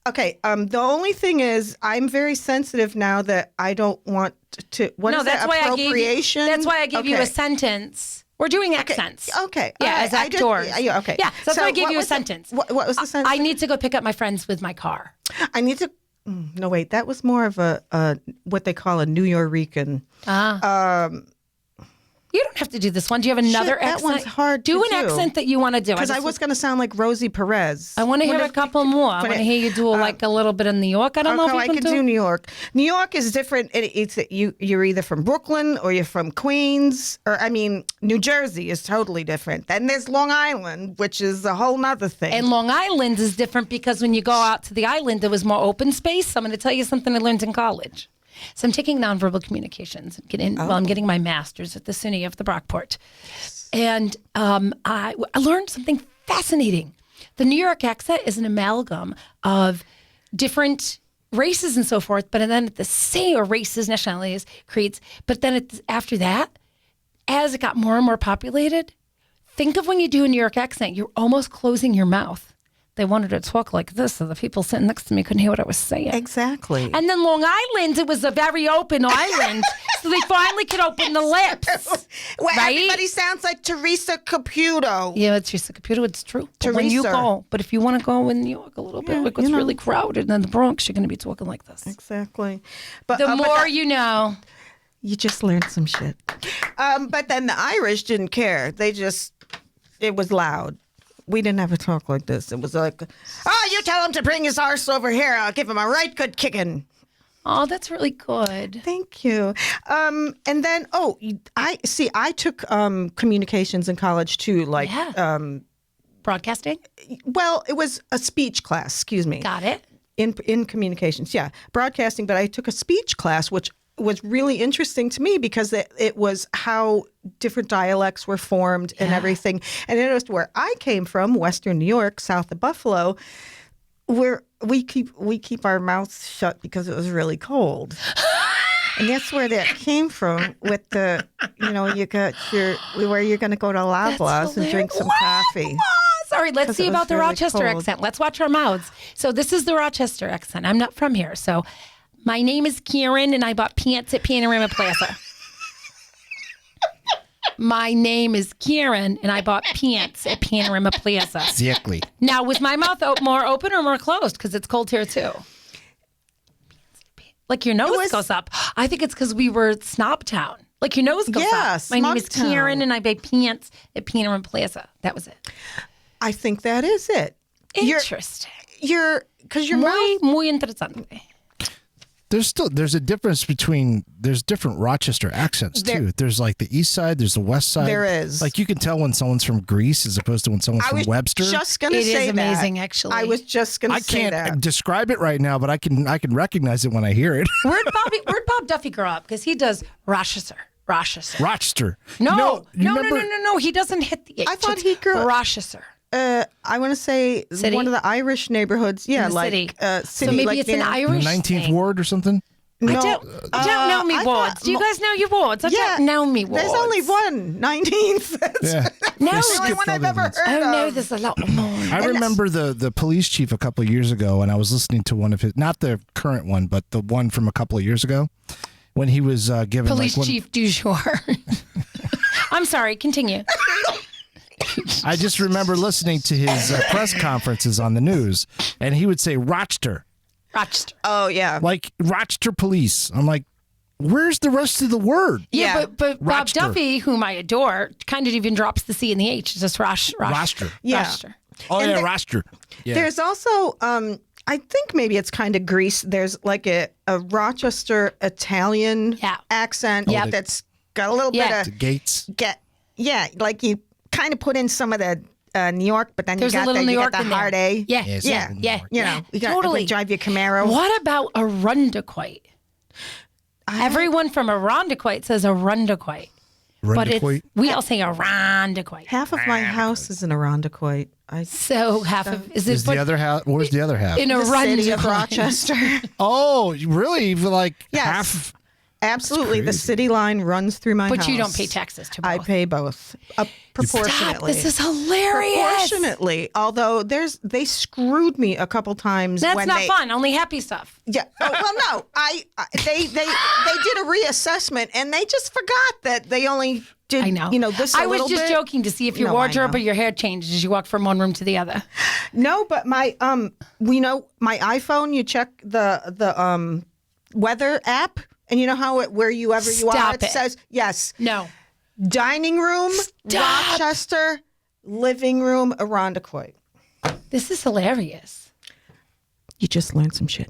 Okay. The only thing is, I'm very sensitive now that I don't want to. What is that's that? why I gave you. Appropriation? That's why I gave you Okay. a sentence. We're doing accents. Okay. Yeah, All right. as I did- actors. yeah, okay. Yeah, so that's why I gave what you a was the- sentence. what was the sentence? I need to go pick up my friends with my car. I need to. No, wait. That was more of a what they call a New Yorican. You don't have to do this one. Do you have another Shit, that accent? one's hard Do to an do. accent that you want to do. Because I was going to sound like Rosie Perez. I want to hear a couple more. I want to hear you do like a little bit of New York. I don't know if Okay, you I can could do. do New York. New York is different. It's you're either from Brooklyn or you're from Queens, or I mean, New Jersey is totally different. Then there's Long Island, which is a whole nother thing. And Long Island is different because when you go out to the island, there was more open space. I'm going to tell you something I learned in college. So I'm taking nonverbal communications. I'm getting my master's at the SUNY of the Brockport. And I learned something fascinating. The New York accent is an amalgam of different races and so forth, but then at the same, or races, nationalities, creeds, but then after that, as it got more and more populated, think of when you do a New York accent, you're almost closing your mouth. They wanted to talk like this, so the people sitting next to me couldn't hear what I was saying. exactly. And then Long Island, it was a very open island, so they finally could open the lips. Well, right? everybody sounds like Teresa Caputo. Yeah, it's just a computer. It's true. But when you Teresa. go, but if you want to go in New York a little bit, like it's really crowded, and in the Bronx, you're going to be talking like this. Exactly. But The but more you know. you just learned some shit. But then the Irish didn't care. It was loud. We didn't have a talk like this. It was like, oh, you tell him to bring his arse over here. I'll give him a right good kicking. Oh, that's really good. Thank you. And then, I took communications in college too. Like, Yeah. Broadcasting? well, it was a speech class. Excuse me. Got it. In communications, yeah, broadcasting. But I took a speech class, which was really interesting to me because it was how different dialects were formed and everything. And I noticed where I came from, Western New York, south of Buffalo, where we keep our mouths shut because it was really cold. And that's where that came from with the, you got where you're going to go to Loblaws and drink some coffee. All right, let's see about the really Rochester cold. accent. Let's watch our mouths. So this is the Rochester accent. I'm not from here. So my name is Karen, and I bought pants at Panorama Plaza. My name is Karen, and I bought pants at Panorama Plaza. Exactly. Now, was my mouth more open or more closed? Because it's cold here, too. Like your nose goes up. I think it's because we were Snob Town. Like your nose goes up. My name is Smug Karen, Town. and I buy pants at Panorama Plaza. That was it. I think that is it. Interesting. Because your mouth. Muy interesante. There's a difference there's different Rochester accents too. There's like the east side, there's the west side. There is. Like you can tell when someone's from Greece as opposed to when someone's from Webster. Just going to It say is amazing, actually. I was just going I to say that. can't describe it right now, but I can recognize it when I hear it. Where'd Bob Duffy grow up? Because he does Rochester. Rochester. No. remember- He doesn't hit the H. I thought It's he grew up- Rochester. I want to say City? one of the Irish neighborhoods. Yeah, In the like city. city. So maybe like it's an near- Irish 19th thing. Ward or something. No, I don't know me I wards. thought Do you guys know your wards? I Yeah, don't know me wards. There's only one, 19th. Yeah. No, That's the only skipped one I've other ever ones. heard Oh, no, of. there's a lot more. I remember the police chief a couple of years ago, and I was listening to one of his, not the current one, but the one from a couple of years ago, when he was giving Police like chief du jour. I'm sorry, continue. I just remember listening to his press conferences on the news, and he would say Rochester, Rochester. Oh, yeah. like Rochester police. I'm like, where's the rest of the word? Yeah, Yeah. but Bob Rochester. Duffy, whom I adore, kind of even drops the C and the H. It's just Rochester. Yeah. Rochester. Oh And yeah, there- Rochester. Yeah. There's also, I think maybe it's kind of Greece. There's like a Rochester Italian accent Yep. that's got a little Yeah. the bit gates. of, like you kind of put in some of the New York, but then There's you a got little the, New you York got the in there. hard A. Yeah, Yes, yeah, a little yeah. more. You know, you got Totally. drive your Camaro. What about Arundequite? Everyone from Arundequite says Arundequite. But Rundequoit. we all say Arundequite. Half of my house is in Arundequoit. So half of is Is it the other half? Where's the other half? in The city of Arundequite? Rochester. Oh, really? Like Yes. half? Absolutely. The crazy. city line runs through my house. But you don't pay taxes to both. I pay both proportionately. Stop, this is hilarious. Proportionately, although they screwed me a couple times. That's when not they, fun. Only happy stuff. Yeah. Oh, well, no. They did a reassessment and they just forgot that they only did. I know. This. A I was little just bit. joking to see if your No, I wardrobe know. or your hair changed as you walk from one room to the other. No, but my my iPhone. You check the weather app, and you know how wherever you are, Stop it it. says yes. No. Dining room, Stop. Rochester. Living room, Arundequoit. This is hilarious. You just learned some shit.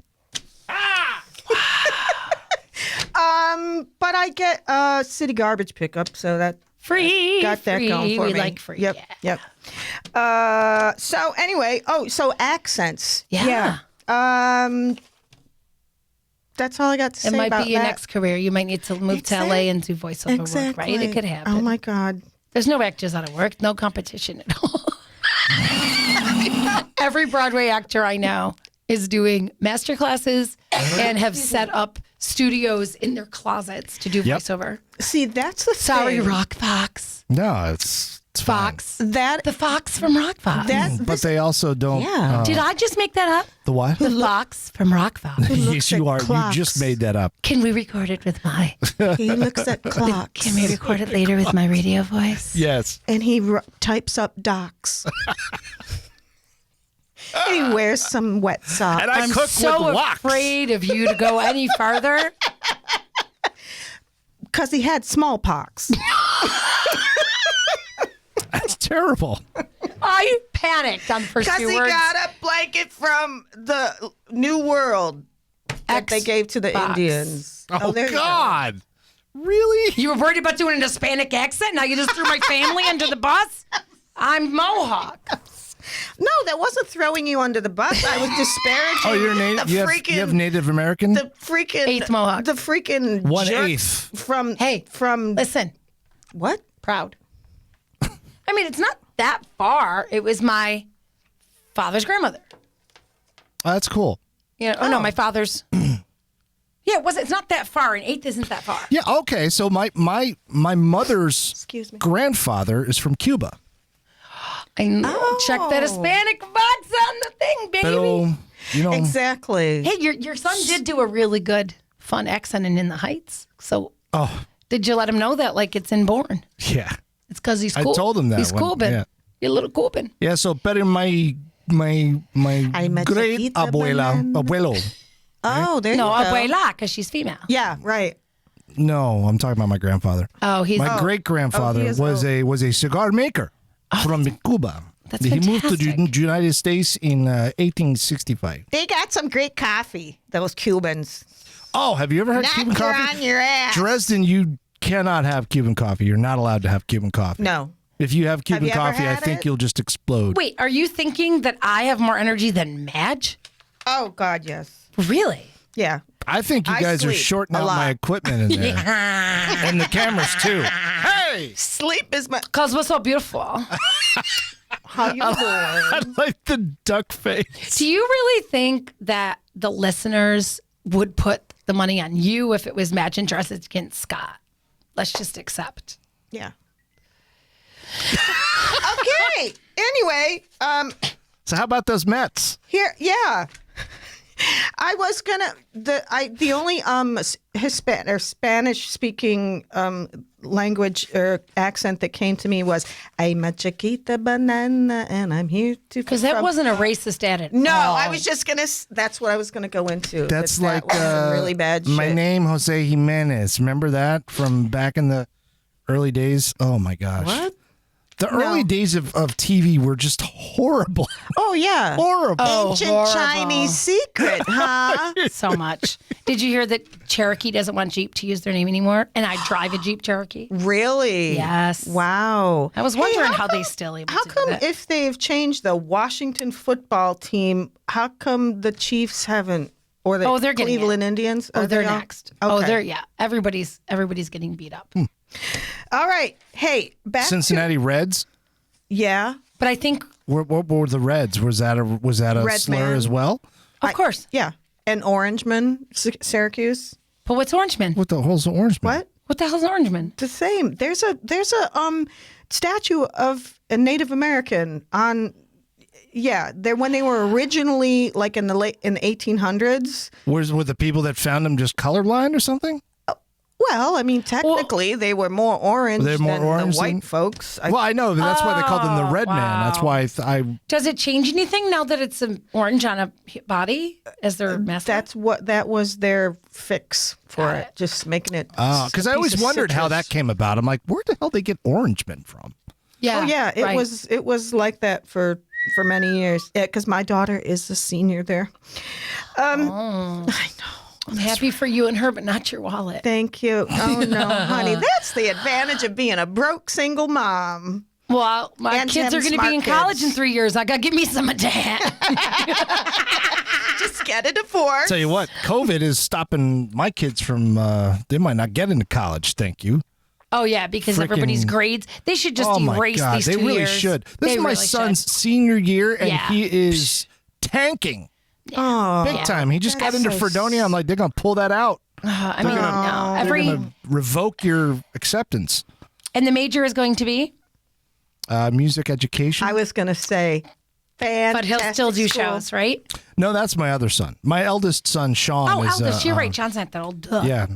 But I get city garbage pickup, so that Free. got that free. going for we me. like free. Yep, Yeah. yep. So anyway, so accents. Yeah. That's all I got to say It might about be your that. next career. You might need to move to LA and do voiceover work, right? It could happen. Oh my God. There's no actors out of work, no competition at all. Every Broadway actor I know is doing master classes and have set up studios in their closets to do Yep. voiceover. See, that's the Sorry, thing. Rock Fox. No, it's fine. Fox. That The Fox from Rock Fox. But they also don't. Yeah. Did I just make that up? The what? The Fox from Rock Fox. Yes, you at are. clocks. You just made that up. Can we record it with my? he looks at clocks. Can we record it later with my radio voice? Yes. And he types up docs. And he wears some wet socks. And I I'm cook so with woks. afraid of you to go any farther. Because he had smallpox. That's terrible. I panicked on first Because few he words. got a blanket from the New World that they gave to the Xbox. Indians. Oh, there you go. God. Really? You were worried about doing an Hispanic accent? Now you just threw my family under the bus? I'm Mohawk. No, that wasn't throwing you under the bus. I was disparaging. Oh, you're native. The You have Native American. The freaking Eighth Mohawk. The freaking 1/8 from. Hey, from listen, what? proud. I mean, it's not that far. It was my father's grandmother. Oh, that's cool. You know, no, my father's. Yeah, it's not that far. An eighth isn't that far. Yeah. Okay. So my mother's Excuse me. grandfather is from Cuba. I know. Check that Hispanic box on the thing, baby. Pero, you know, Exactly. Hey, your son did do a really good, fun accent in the Heights. So, oh did you let him know that, like, it's inborn? yeah, It's because he's I cool. told him that He's when- Cuban. yeah. You're a little Cuban. yeah. So, pero my I'm a great chiquita banana. abuelo. Oh, there No, you go. abuela, because she's female. Yeah, right. No, I'm talking about my grandfather. Oh, he's. My great grandfather he is was old. was a cigar maker from Cuba. That's he moved to the fantastic. United States in 1865. They got some great coffee. Those Cubans. Oh, have you ever had Cuban Knock coffee? on your ass. Dresden, you cannot have Cuban coffee. You're not allowed to have Cuban coffee. No. If you have Cuban you ever coffee, I had think it? you'll just explode. Wait, are you thinking that I have more energy than Madge? Oh God, yes. Really? Yeah. I think you I guys are sleep shorting a out my lot. equipment in there. And the cameras, too. Hey! Sleep is my. Because we're so beautiful. How you doing? I like the duck face. Do you really think that the listeners would put the money on you if it was Madge and Dress against Scott? Let's just accept. Yeah. Okay. Anyway, So how about those Mets? here, yeah. I was gonna the only Spanish speaking language or accent that came to me was I'm a chiquita banana and I'm here to. Because that wasn't a racist at No, all. I was just gonna. That's what I was gonna go into. That's that like was some really bad. my shit. name, Jose Jimenez. Remember that from back in the early days? Oh my gosh. What? The early days of TV were just horrible. Oh yeah. Horrible. Ancient horrible. Chinese secret, huh? so much. Did you hear that Cherokee doesn't want Jeep to use their name anymore? And I drive a Jeep Cherokee. Really? Yes. Wow. I was wondering how they still able How to come do that. if they've changed the Washington football team, how come the Chiefs haven't, or the Oh, they're getting Cleveland Indians? Oh, Are they're they all- next. Okay. Oh, they're Everybody's getting beat up. All right. Hey, back Cincinnati Reds. to yeah. But I think, What were the Reds? Was that a Red slur man. as well? of course. Yeah. And Orangeman, Syracuse. But what's Orangeman? What the hell's the orange man? What? What the hell's Orangeman? The same. There's a statue of a Native American on. Yeah, when they were originally like in the 1800s. Were the people that found them just colorblind or something? Well, I mean, technically they were more orange They're more than orange the white than- folks. Well, I know, but that's why they called them the Red Man. That's wow. why I Does it change anything now that it's an orange on a body as their mascot? that was their fix for Got it. it. Just making it. because I always wondered how that came about. I'm like, where the hell they get Orangemen from? Yeah. Oh yeah, it right. was like that for many years. Yeah, because my daughter is a senior there. I know. I'm happy for you and her, but not your wallet. Thank you. Oh no, honey, that's the advantage of being a broke single mom. Well, my And kids are having going to be in smart college kids. in 3 years. I got to give me some of that. Just get a divorce. Tell you what, COVID is stopping my kids from. They might not get into college. Thank you. Oh, yeah, because everybody's Freaking- grades. They should just Oh my erase God, these they 2 really years. should. This They is my really son's should. senior year, and Yeah. he is tanking Oh, big time. He just got that's into so Fredonia. I'm like, they're gonna pull that out. I mean, no. They're gonna revoke your acceptance. And the major is going to be? Music education. I was gonna say, But he'll still do school. shows, right? No, that's my other son. My eldest son, Sean. Oh, is, Aldous, you're right. John's not that old. Duh. Yeah,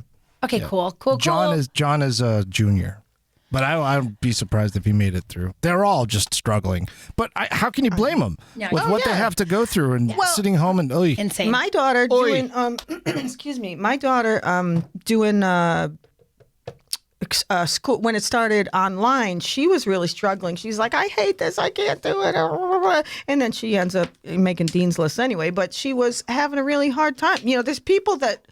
Okay, cool. John is a junior, but I'd be surprised if he made it through. They're all just struggling. But how can you blame them Yeah. with Oh, what they yeah. have to go through and Well- sitting home and oy. insane. My daughter Oi. doing excuse me, my daughter doing school when it started online. She was really struggling. She's like, I hate this. I can't do it. And then she ends up making dean's list anyway. But she was having a really hard time. You know, there's people that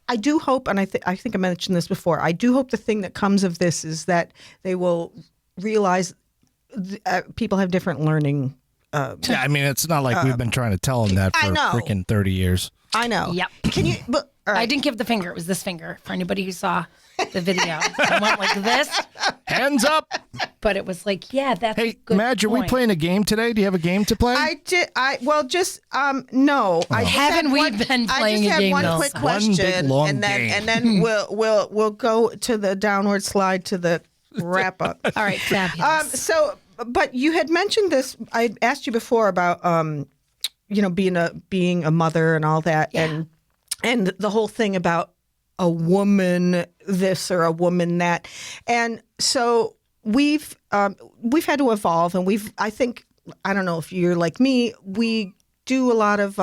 I do hope, and I think I mentioned this before. I do hope the thing that comes of this is that they will realize people have different learning Yeah, I mean, it's not like we've been trying to tell him that I for know. freaking 30 years. I know. Yep. Can you? But all right. I didn't give the finger. It was this finger for anybody who saw the video. I went like this, Hands up. but it was like, yeah, that's a Hey, good Madge, are we point. playing a game today? Do you have a game to play? I did. No. I just Haven't had we one, been I playing just a had game, one though? quick One question, big, long and then game. we'll go to the downward slide to the wrap up. All right, fabulous. So, but you had mentioned this. I asked you before about being a mother and all that, Yeah. and the whole thing about a woman this or a woman that, and so we've had to evolve, and I don't know if you're like me, we do a lot of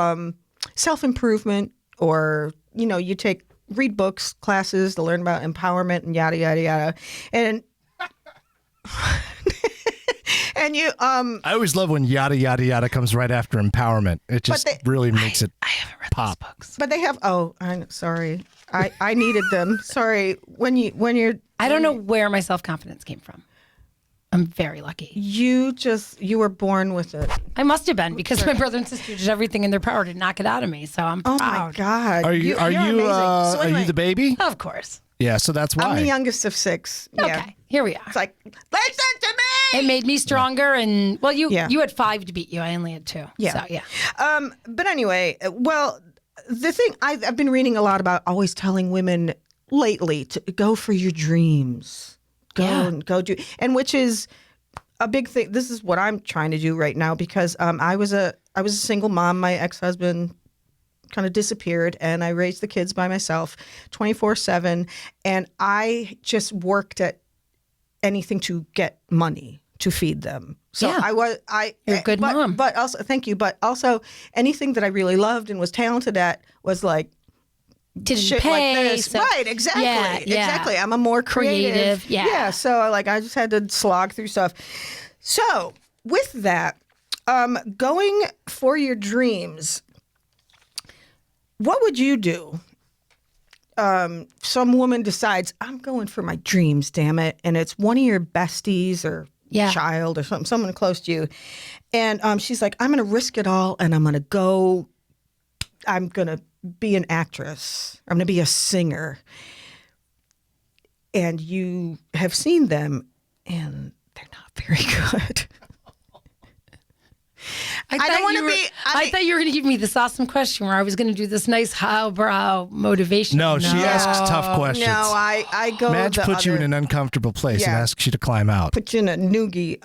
self-improvement, or you read books, classes to learn about empowerment and yada yada yada, and and you I always love when yada, yada, yada comes right after empowerment. It just really makes it I haven't read pop. those books. but they have I'm sorry, I needed them. Sorry, when you're I don't know where my self-confidence came from. I'm very lucky. you were born with it. I must have been, because my brother and sister did everything in their power to knock it out of me. So I'm Oh proud. my God! Are you You're amazing. So are anyway, you the baby? Of course. Yeah, so that's why. I'm the youngest of 6. Yeah. Okay, here we are. It's like, listen to me. It made me stronger, and well, you Yeah. had 5 to beat you. I only had 2. Yeah. So yeah. But anyway, well, the thing I've been reading a lot about, always telling women lately to go for your dreams, and go do, and which is a big thing. This is what I'm trying to do right now, because I was a single mom. My ex-husband kind of disappeared, and I raised the kids by myself 24/7, and I just worked at anything to get money to feed them. So Yeah. You're a good mom. But also, thank you. But also, anything that I really loved and was talented at was like Didn't shit pay. like this. So, Right, exactly. Yeah, yeah. Exactly. I'm a more creative. yeah. So I just had to slog through stuff. So with that, going for your dreams, what would you do? Some woman decides, I'm going for my dreams, damn it. And it's one of your besties or Yeah. child or something, someone close to you. And she's like, I'm going to risk it all, and I'm going to be an actress. I'm going to be a singer. And you have seen them, and they're not very good. I don't want to be. I thought you were going to give me this awesome question where I was going to do this nice highbrow motivation. No, she asks tough questions. No, I go. Madge puts you in an uncomfortable place and Yeah. asks you to climb out. Put you in a noogie.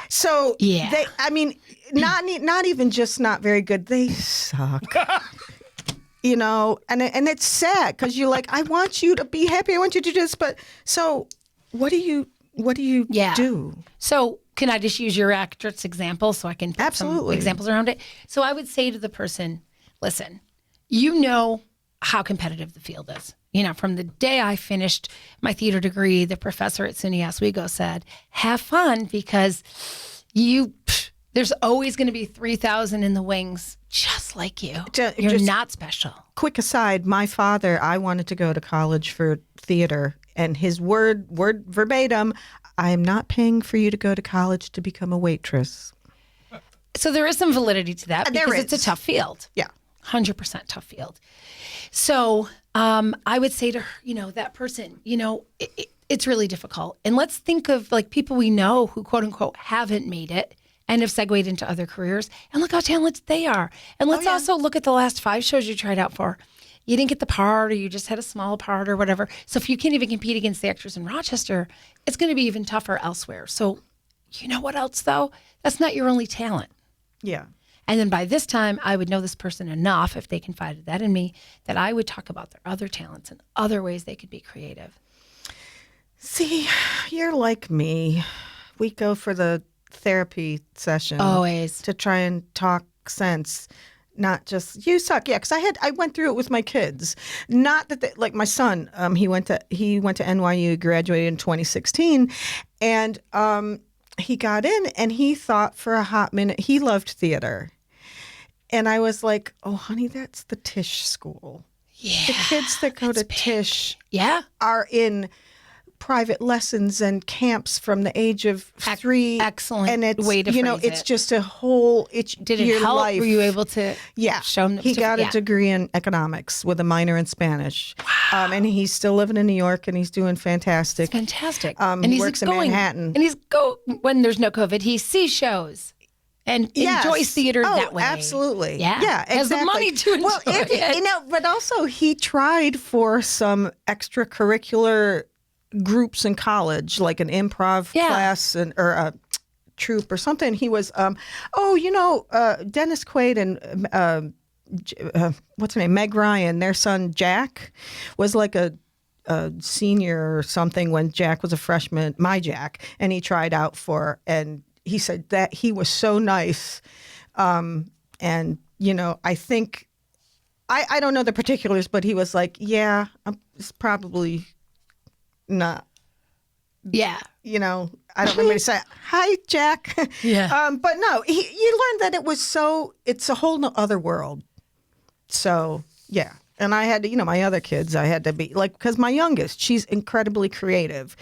So Yeah. they. I mean, not even just not very good. They suck. And it's sad, because you're like, I want you to be happy. I want you to do this, but so what do you Yeah. do? So can I just use your actress example so I can put some Absolutely. examples around it? So I would say to the person, listen, you know how competitive the field is. From the day I finished my theater degree, the professor at SUNY Oswego said, have fun, because there's always going to be 3,000 in the wings just like you. You're just- not special. Quick aside, my father, I wanted to go to college for theater, and his word verbatim, I am not paying for you to go to college to become a waitress. So there is some validity to that, There because it's a is. tough field. Yeah. 100% tough field. So I would say to her, that person, it's really difficult. And let's think of people we know who, quote unquote, haven't made it and have segued into other careers, and look how talented they are. And let's also look at the last 5 shows you tried out for. You didn't get the part, or you just had a small part or whatever. So if you can't even compete against the actors in Rochester, it's going to be even tougher elsewhere. So you know what else, though? That's not your only talent. Yeah. And then by this time, I would know this person enough, if they confided that in me, that I would talk about their other talents and other ways they could be creative. See, you're like me. We go for the therapy session. Always. To try and talk sense. Not just you suck, yeah. Because I went through it with my kids. Not that like my son, he went to NYU, graduated in 2016, and he got in, and he thought for a hot minute he loved theater, and I was like, oh honey, that's the Tisch school. Yeah. The kids that go to Tisch Yeah. are in private lessons and camps from the age of 3. Excellent and it's way to phrase it's it. just a whole. Did it your help? life. Were you able to show him? He got a degree in economics with a minor in Spanish. Wow. And he's still living in New York, and he's doing fantastic. It's fantastic. And he's works in Manhattan. And when there's no COVID, he sees shows and enjoys theater that way. Absolutely. Yeah. Exactly. Has the money to enjoy it. But also he tried for some extracurricular groups in college, like an improv class or a troupe or something. He was, Dennis Quaid and what's her name, Meg Ryan, their son Jack was like a senior or something when Jack was a freshman, my Jack, and he tried out for, and he said that he was so nice. And, I think, I don't know the particulars, but he was like, it's probably not. Yeah. I don't remember to say, hi, Jack. Yeah. But no, you learned that it's a whole other world. So, yeah. And I had to, my other kids, I had to be like, because my youngest, she's incredibly creative.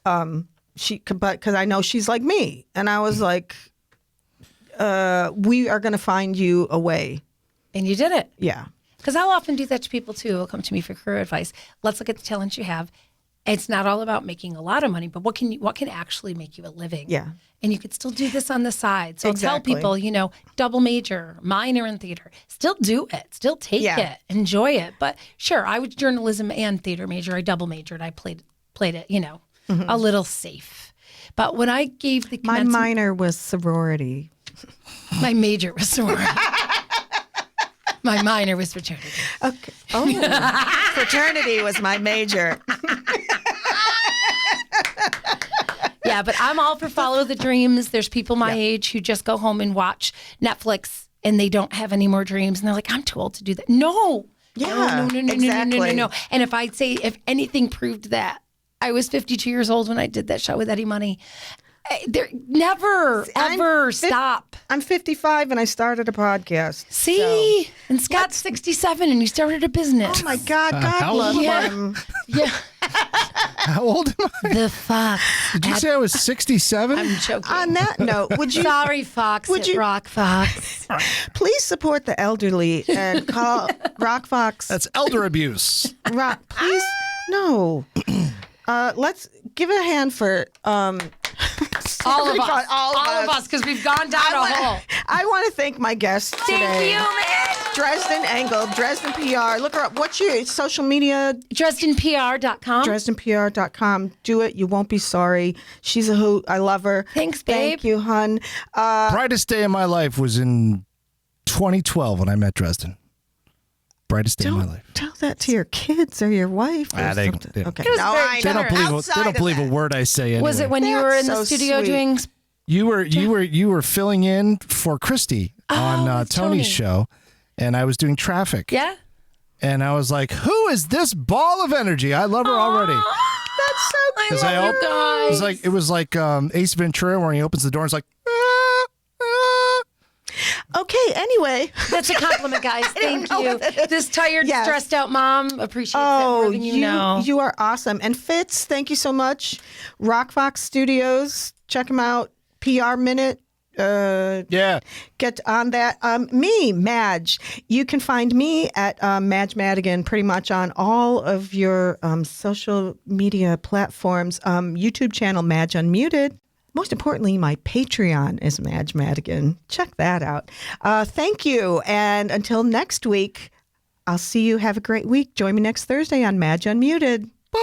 Because I know she's like me. And I was like, we are going to find you a way. And you did it. Yeah. Because I'll often do that to people too, who'll come to me for career advice. Let's look at the talents you have. It's not all about making a lot of money, but what can actually make you a living? Yeah. And you could still do this on the side. So Exactly. tell people, double major, minor in theater. Still do it. Still take it. Enjoy it. But sure, I was journalism and theater major. I double majored. I played it, a little safe. But when I gave the My minor was sorority. My major was sorority. My minor was fraternity. Okay. Oh, fraternity was my major. Yeah, but I'm all for follow the dreams. There's people my age who just go home and watch Netflix and they don't have any more dreams. And they're like, I'm too old to do that. No. Yeah, No. exactly. And if anything proved that, I was 52 years old when I did that show with Eddie Money. There never, ever stop. I'm 55 and I started a podcast. See? And Scott's 67 and he started a business. Oh my God, God how love old him. Yeah. How old am I? The Fox. Did you say I was 67? I'm joking. On that note, would you Sorry, Fox. Would you- Rock Fox. please support the elderly and call Rock Fox? That's elder abuse. Rock, please. No. Let's give a hand for All of us. all of us. because we've gone down a hole. I want to thank my guests today. Thank you, man. Dresden Engle, Dresden PR. Look her up. What's your social media? DresdenPR.com. DresdenPR.com. Do it. You won't be sorry. She's a hoot. I love her. Thanks, babe. Thank you, hun. Brightest day of my life was in 2012 when I met Dresden. Brightest day of my life. Tell that to your kids or your wife. Or They- something. they- Okay. It was No, very I They know. don't believe. Outside They don't of believe that. a word I say. Anyway. Was it when you were in the That's so studio sweet. doing? You were filling in for Christy on with Tony's Tony. show, and I was doing traffic. Yeah. And I was like, "Who is this ball of energy? I love her already." That's so cute. Because I love you guys. it was like Ace Ventura where he opens the door and it's like, "Ah, ah." Okay, anyway. That's a compliment, guys. Thank know you. what that is. This tired, Yes. stressed out mom appreciates it Oh, more than you know. you are awesome. And Fitz, thank you so much. Rock Fox Studios, check them out. PR Minute. Yeah. Get on that. Me, Madge. You can find me at Madge Madigan pretty much on all of your social media platforms. YouTube channel, Madge Unmuted. Most importantly, my Patreon is Madge Madigan. Check that out. Thank you. And until next week, I'll see you. Have a great week. Join me next Thursday on Madge Unmuted. Bye.